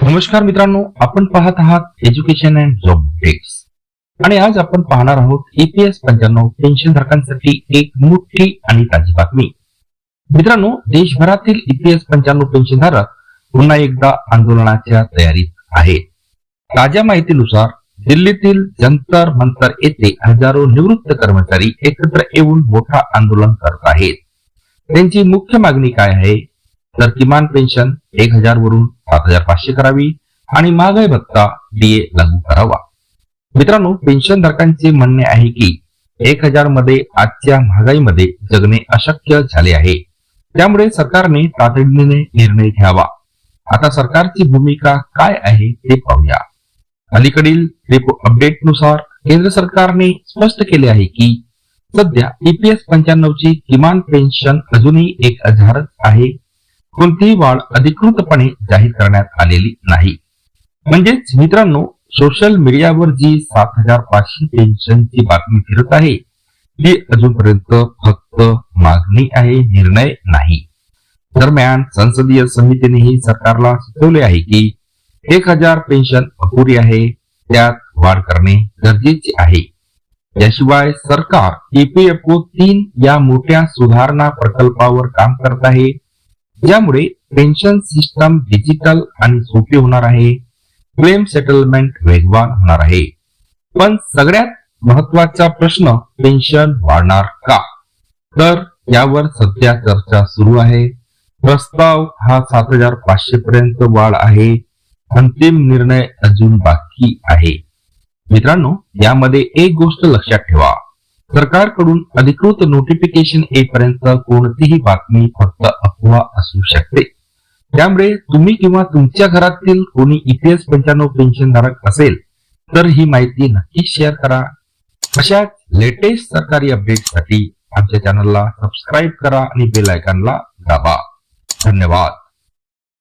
नमस्कार मित्रांनो, आपण पाहत आहात एज्युकेशन अँड जॉब टिप्स आणि आज आपण पाहणार आहोत EPS 95 पेन्शन धारकांसाठी एक मोठी आणि ताजी बातमी। मित्रांनो, देशभरातील EPS 95 पेन्शन धारक पुन्हा एकदा आंदोलनाच्या तयारीत आहेत। ताज्या माहितीनुसार दिल्लीतील जंतर मंतर येथे हजारो निवृत्त कर्मचारी एकत्र येऊन मोठा आंदोलन करत आहेत। त्यांची मुख्य मागणी काय आहे तर किमान पेन्शन 1000 वरून 7500 करावी आणि महागाई भत्ता DA लागू करावा। मित्रांनो, पेन्शन धारकांचे म्हणणे आहे की 1000 मध्ये आजच्या महागाईमध्ये जगणे अशक्य झाले आहे, त्यामुळे सरकारने तातडीने निर्णय घ्यावा। आता सरकारची भूमिका काय आहे ते पाहूया। अलीकडील रेपो अपडेट नुसार केंद्र सरकारने स्पष्ट केले आहे की सध्या EPS 95 ची किमान पेन्शन अजूनही 1000 आहे। कोणतीही वाढ अधिकृतपणे जाहीर करण्यात आलेली नाही। म्हणजेच मित्रांनो, सोशल मीडियावर जी 7500 पेन्शनची बातमी फिरत आहे ती अजूनपर्यंत फक्त मागणी आहे, निर्णय नाही। दरम्यान संसदीय समितीनेही सरकारला सुचवले आहे की 1000 पेन्शन अपुरी आहे, त्यात वाढ करणे गरजेचे आहे। याशिवाय सरकार EPFO 3 या मोठ्या सुधारणा प्रकल्पावर काम करत आहे, ज्यामुळे पेन्शन सिस्टम डिजिटल आणि सोपी होणार आहे, क्लेम सेटलमेंट वेगवान होणार आहे। पण सगळ्यात महत्त्वाचा प्रश्न, पेन्शन वाढणार का? तर यावर सध्या चर्चा सुरू आहे। प्रस्ताव हा 7500 पर्यंत वाढ आहे, अंतिम निर्णय अजून बाकी आहे। मित्रांनो, यामध्ये एक गोष्ट लक्षात ठेवा, सरकारकडून अधिकृत नोटिफिकेशन येईपर्यंत कोणतीही बातमी फक्त अफवा असू शकते। त्यामुळे तुम्ही किंवा तुमच्या घरातील कोणी EPS 95 पेन्शन धारक असेल तर ही माहिती नक्की शेअर करा। अशाच लेटेस्ट सरकारी अपडेटसाठी आमच्या चॅनलला सबस्क्राईब करा आणि बेल आयकॉनला दाबा। धन्यवाद।